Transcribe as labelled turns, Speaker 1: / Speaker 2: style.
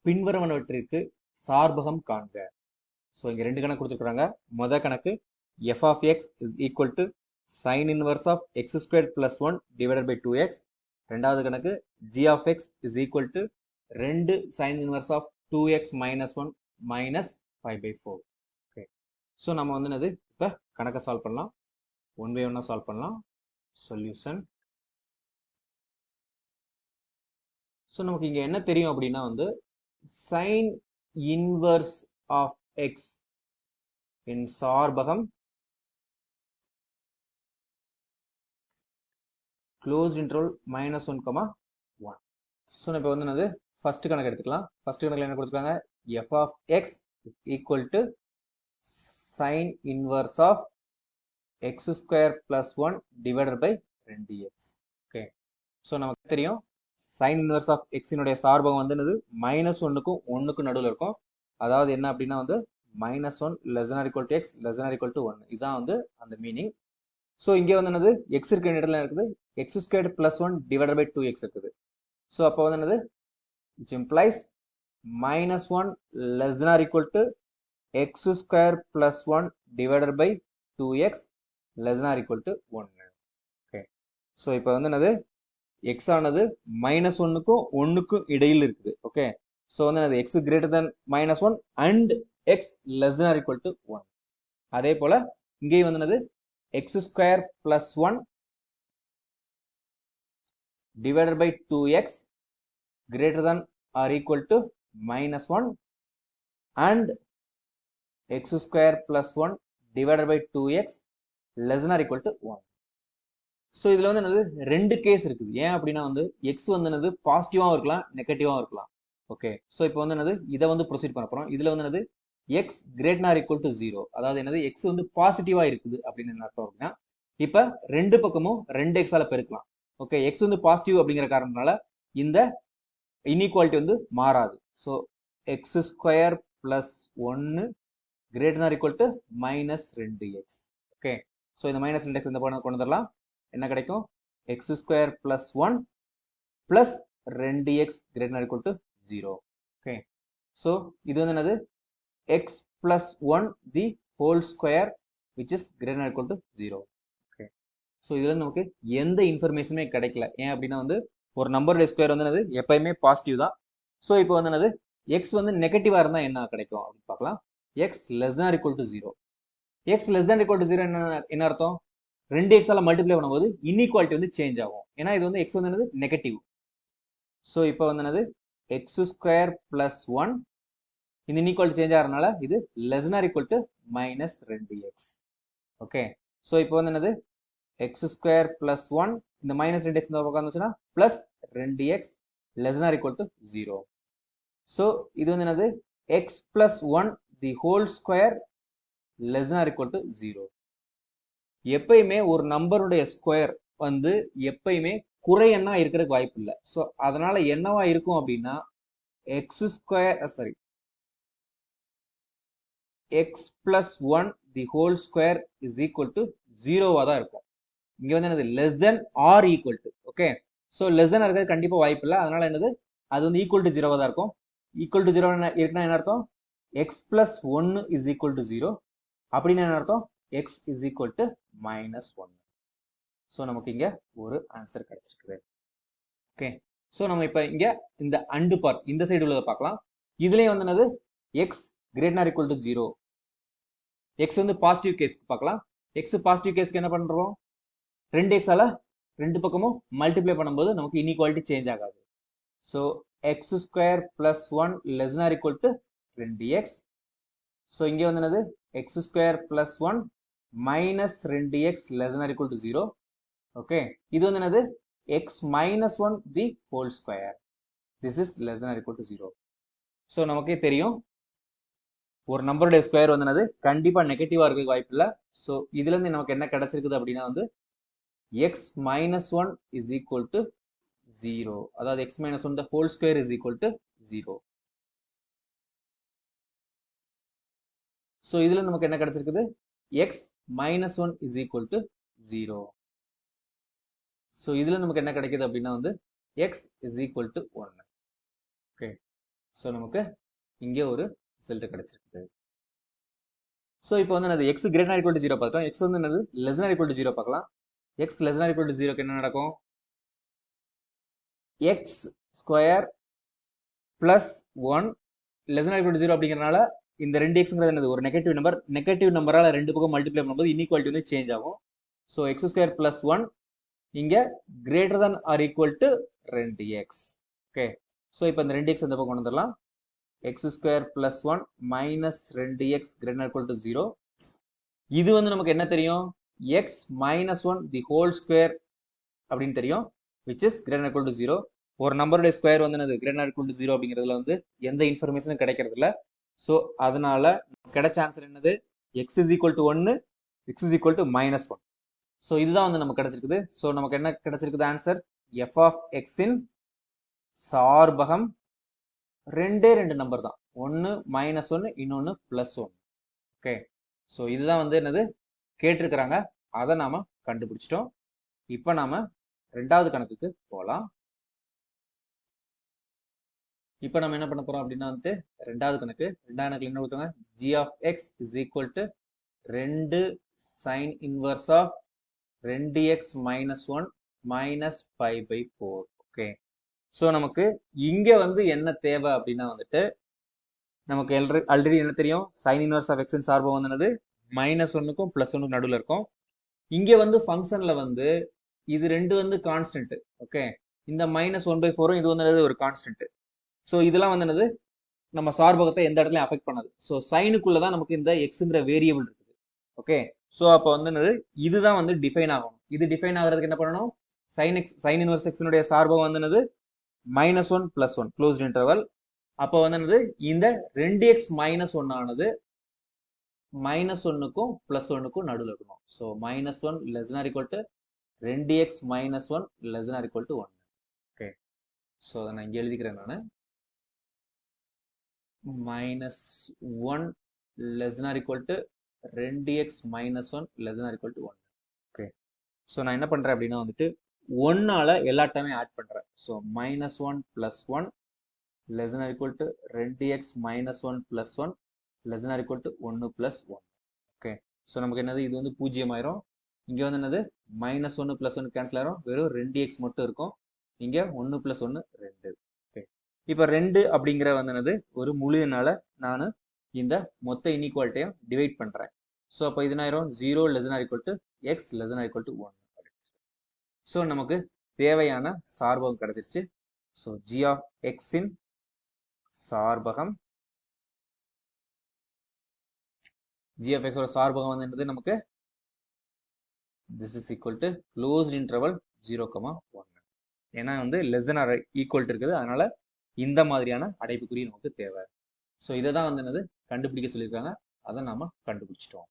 Speaker 1: பின்வருவனவற்றிற்கு சார்பகம் காண்க. ஸோ இங்கே ரெண்டு கணக்கு கொடுத்துருக்குறாங்க. மொதல் கணக்கு f of x is equal to sine inverse of x square plus one divided by 2x. ரெண்டாவது கணக்கு g of x is equal to 2 sine inverse of 2x minus 1 minus 5/4. Okay, so நம்ம வந்து என்னது இப்போ கணக்கை சால்வ் பண்ணலாம். 1 by 1 solve பண்ணலாம். Solution. So நமக்கு இங்கே என்ன தெரியும் அப்படின்னா வந்து sine inverse of x in சார்பகம் க்ளோஸ்ட் இன்டர்வல் -1, -1. ஸோ இப்போ வந்து என்னது ஃபர்ஸ்ட் கணக்கு எடுத்துக்கலாம். ஃபர்ஸ்ட் கணக்கில் என்ன கொடுத்துருக்காங்க? F of x is equal to sine inverse of x square plus 1 divided by 2x. Okay, so நமக்கு தெரியும் சைன் இன்வர்ஸ் ஆஃப் எக்ஸினுடைய சார்பகம் வந்து என்னது -1க்கும் 1க்கும் நடுவில் இருக்கும். அதாவது என்ன அப்படின்னா வந்து -1 less than or equal to x less than or equal to 1. இதுதான் வந்து அந்த மீனிங். ஸோ இங்கே வந்து என்னது எக்ஸ் இருக்கிற இடத்துல இருக்குது x square plus 1 divided by 2x இருக்குது. ஸோ அப்போ வந்து என்னது which implies -1 less than or equal to x square plus 1 divided by 2x less than or equal to 1. Okay, so இப்போ வந்து என்னது x ஆனது -1க்கும் 1க்கும் இடையில் இருக்குது. ஓகே, ஸோ வந்து என்னது x greater than -1 and x less than or equal to 1. அதே போல இங்கேயும் வந்து என்னது x square plus 1 divided by 2x greater than or equal to -1 and x square plus 1 divided by 2x less than or equal to 1. So இதில் வந்து என்னது ரெண்டு case இருக்குது. ஏன் அப்படின்னா வந்து எக்ஸ் வந்து என்னது பாசிட்டிவாகவும் இருக்கலாம் நெகட்டிவாகவும் இருக்கலாம். ஓகே, ஸோ இப்போ வந்து என்னது இதை வந்து ப்ரொசீட் பண்ண போகிறோம். இதில் வந்து என்னது X greater or equal to 0, அதாவது என்னது எக்ஸ் வந்து பாசிட்டிவாக இருக்குது அப்படின்னு என்ன அர்த்தம் அப்படின்னா இப்போ ரெண்டு பக்கமும் 2x பெருக்கலாம். ஓகே, எக்ஸ் வந்து பாசிட்டிவ் அப்படிங்கிற காரணத்தினால இந்த இன்இக்வாலிட்டி வந்து மாறாது. So X square plus 1 greater or equal to -2x. Okay, so இந்த -2x இந்த பக்கம் கொண்டு வரலாம். என்ன கிடைக்கும்? X square plus 1 plus 2x greater or equal to 0. Okay, so இது வந்து என்னது X plus 1 the whole square which is greater or equal to 0. Okay, so இதுல நமக்கு எந்த இன்ஃபர்மேஷனுமே கிடைக்கல. ஏன் அப்படின்னா வந்து ஒரு நம்பருடைய ஸ்கொயர் வந்து என்னது எப்பயுமே பாசிட்டிவ் தான். ஸோ இப்போ வந்து என்னது எக்ஸ் வந்து நெகட்டிவா இருந்தா என்ன கிடைக்கும் அப்படின்னு பார்க்கலாம். X less than or equal to 0. X less than equal to 0 என்ன அர்த்தம்? 2x மல்டிப்ளை பண்ணும்போது இன்இக்வாலிட்டி வந்து சேஞ்ச் ஆகும். ஏன்னா இது வந்து எக்ஸ் வந்து என்னது நெகட்டிவ். ஸோ இப்போ வந்து என்னது எக்ஸ் ஸ்கொயர் பிளஸ் 1 இந்த இன்இக்வாலிட்டி சேஞ்ச் ஆகிறதுனால இது less than or equal to -2x. Okay, so இப்போ வந்து என்னது எக்ஸ் ஸ்கொயர் பிளஸ் 1 இந்த -2x இந்த பக்கம் வந்துச்சுன்னா plus 2x less than or equal to 0. So இது வந்து என்னது X plus 1 the whole square less than or equal to 0. எப்பயுமே ஒரு நம்பருடைய ஸ்கொயர் வந்து எப்பயுமே குறை எண்ணா இருக்கிறதுக்கு வாய்ப்பு இல்லை. ஸோ அதனால என்னவா இருக்கும் அப்படின்னா x square x plus 1 the whole square is equal to 0வா தான் இருக்கும். இங்க வந்து என்னது less than or equal to. Okay, so less than இருக்கிறது கண்டிப்பா வாய்ப்பு இல்லை. அதனால என்னது அது வந்து ஈக்குவல் டு 0வா தான் இருக்கும். ஈக்குவல் டு 0 இருக்குன்னா என்ன அர்த்தம்? X plus 1 is equal to 0 அப்படின்னு என்ன அர்த்தம்? x is equal to -1. So நமக்கு இங்க ஒரு ஆன்சர் கிடைச்சிருக்குது. ஓகே, ஸோ நம்ம இப்போ இங்க இந்த அண்டு பார்ட் இந்த சைடு உள்ளதை பார்க்கலாம். இதுலயே வந்து என்னது x greater than or equal to 0. x வந்து பாசிட்டிவ் கேஸ்க்கு பார்க்கலாம். x பாசிட்டிவ் கேஸ்க்கு என்ன பண்றோம்? 2x ரெண்டு பக்கமும் மல்டிப்ளை பண்ணும்போது நமக்கு இன்இக்வாலிட்டி சேஞ்ச் ஆகாது. So x square plus 1 less than or equal to 2x. So இங்க வந்து என்னது x square plus 1 minus 2x less than or equal to 0. Okay, இது வந்து என்னது x minus 1 the whole square. This is less than or equal to 0. So நமக்கே தெரியும் ஒரு நம்பருடைய square வந்து என்னது கண்டிப்பா நெகட்டிவா இருக்க வாய்ப்பு இல்லை. ஸோ இதுல இருந்து நமக்கு என்ன கிடைச்சிருக்குது அப்படின்னா வந்து x minus 1 is equal to 0. அதாவது x minus 1 the whole square is equal to 0. So இதுல நமக்கு என்ன கிடைச்சிருக்குது? x minus 1 is equal to 0. So இதுல நமக்கு என்ன கிடைக்குது அப்படின்னா வந்து x is equal to 1. Okay, so நமக்கு இங்கே ஒரு ரிசல்ட் கிடைச்சிருக்கு. ஸோ இப்போ வந்து என்னது எக்ஸ் கிரேட்டர் ஈக்குவல் டு 0 பார்த்தோம். எக்ஸ் வந்து என்னது லெஸ் தென் ஈக்குவல் டு 0 பார்க்கலாம். X less then equal to 0க்கு என்ன நடக்கும்? X square plus 1 less then equal to 0 அப்படிங்கிறனால இந்த 2x என்னது ஒரு நெகட்டிவ் நம்பர். நெகட்டிவ் நம்பரால் ரெண்டு பக்கம் மல்டிப்ளை பண்ணும்போது இன்இக்வாலிட்டி வந்து சேஞ்ச் ஆகும். ஸோ எக்ஸ் ஸ்கொயர் பிளஸ் 1 இங்க greater than or equal to 2x. Okay, so இப்போ இந்த 2x இந்த பக்கம் கொண்டு வந்துடலாம். X square plus 1 minus 2x greater equal to 0. இது வந்து நமக்கு என்ன தெரியும்? X minus 1 the whole square அப்படின்னு தெரியும், which is greater equal to 0. ஒரு நம்பருடைய ஸ்கொயர் வந்து என்னது கிரேட்டர் ஈக்குவல் டு 0 அப்படிங்கிறதுல வந்து எந்த இன்ஃபர்மேஷனும் கிடைக்கிறது இல்லை. ஸோ அதனால கிடைச்ச ஆன்சர் என்னது? X is equal to 1, X is equal to minus 1. So இதுதான் வந்து நமக்கு கிடைச்சிருக்குது. ஸோ நமக்கு என்ன கிடைச்சிருக்குது ஆன்சர்? எஃப் ஆஃப் எக்ஸின் சார்பகம் ரெண்டே ரெண்டு நம்பர் தான், ஒன்று மைனஸ் 1 இன்னொன்று பிளஸ் 1. ஓகே, ஸோ இதுதான் வந்து என்னது கேட்டிருக்கிறாங்க, அதை நாம கண்டுபிடிச்சிட்டோம். இப்போ நாம ரெண்டாவது கணக்குக்கு போகலாம். இப்போ நம்ம என்ன பண்ண போறோம் அப்படின்னா வந்து ரெண்டாவது கணக்கு என்ன கொடுத்தாங்க? G of x is equal to 2 sine inverse of 2x minus 1 minus 5/4. Okay, so நமக்கு இங்க வந்து என்ன தேவை அப்படின்னா வந்துட்டு நமக்கு ஆல்ரெடி என்ன தெரியும்? சைன் இன்வர்ஸ் ஆஃப் எக்ஸின் சார்பு வந்து மைனஸ் 1க்கும் பிளஸ் 1க்கும் நடுவில் இருக்கும். இங்க வந்து ஃபங்க்ஷன்ல வந்து இது ரெண்டு வந்து கான்ஸ்டன்ட். ஓகே, இந்த மைனஸ் 1/4 இது வந்து ஒரு கான்ஸ்டன்ட். ஸோ இதெல்லாம் வந்து என்னது நம்ம சார்பகத்தை எந்த இடத்துலையும் அஃபெக்ட் பண்ணாது. ஸோ சைனுக்குள்ளதான் நமக்கு இந்த எக்ஸுங்கிற வேரியபிள் இருக்குது. ஓகே, ஸோ அப்போ வந்து என்னது இதுதான் வந்து டிஃபைன் ஆகும். இது டிஃபைன் ஆகிறதுக்கு என்ன பண்ணணும்? சைன் இன்வர்ஸ் எக்ஸினுடைய சார்பகம் வந்து என்னது மைனஸ் 1 பிளஸ் 1 க்ளோஸ்ட் இன்டர்வல். அப்போ வந்து என்னது இந்த 2x மைனஸ் 1 ஆனது மைனஸ் 1க்கும் பிளஸ் 1க்கும் நடுவில் இருக்கணும். So minus 1 less than or equal to 2x minus 1 less than or equal to 1. Okay, so அதை நான் இங்கே எழுதிக்கிறேன். நான் minus 1 less than or equal to 2x minus 1 less than or equal to 1. Okay, so நான் என்ன பண்றேன் அப்படின்னா வந்துட்டு 1ஆல எல்லா டைமே ஆட் பண்றேன். So minus 1 plus 1 less than or equal to 2x minus 1 plus 1 less than or equal to 1 plus 1. Okay, so நமக்கு என்னது இது வந்து 0 ஆயிரும். இங்க வந்து என்னது மைனஸ் 1 பிளஸ் 1 கேன்சல் ஆயிரும், வெறும் 2x மட்டும் இருக்கும். இங்க 1 பிளஸ் 1 2. ஓகே, இப்போ 2 அப்படிங்கிற வந்து என்னது ஒரு முழு எண்ணால நான் இந்த மொத்த இன்இக்வாலிட்டியும் டிவைட் பண்றேன். ஸோ அப்போ இது ஆயிரும் 0 less than or equal to x less than or equal to 1. So நமக்கு தேவையான சார்பகம் கிடைச்சிருச்சு. So g of x in சார்பகம், g of x ஓட சார்பகம் வந்து என்னது நமக்கு this is equal to closed interval 0,1. ஏன்னா வந்து less than or equal இருக்குது, அதனால இந்த மாதிரியான அடைப்புக்குறி நமக்கு தேவை. ஸோ இதை தான் வந்து என்னது கண்டுபிடிக்க சொல்லியிருக்காங்க, அதை நாம கண்டுபிடிச்சிட்டோம்.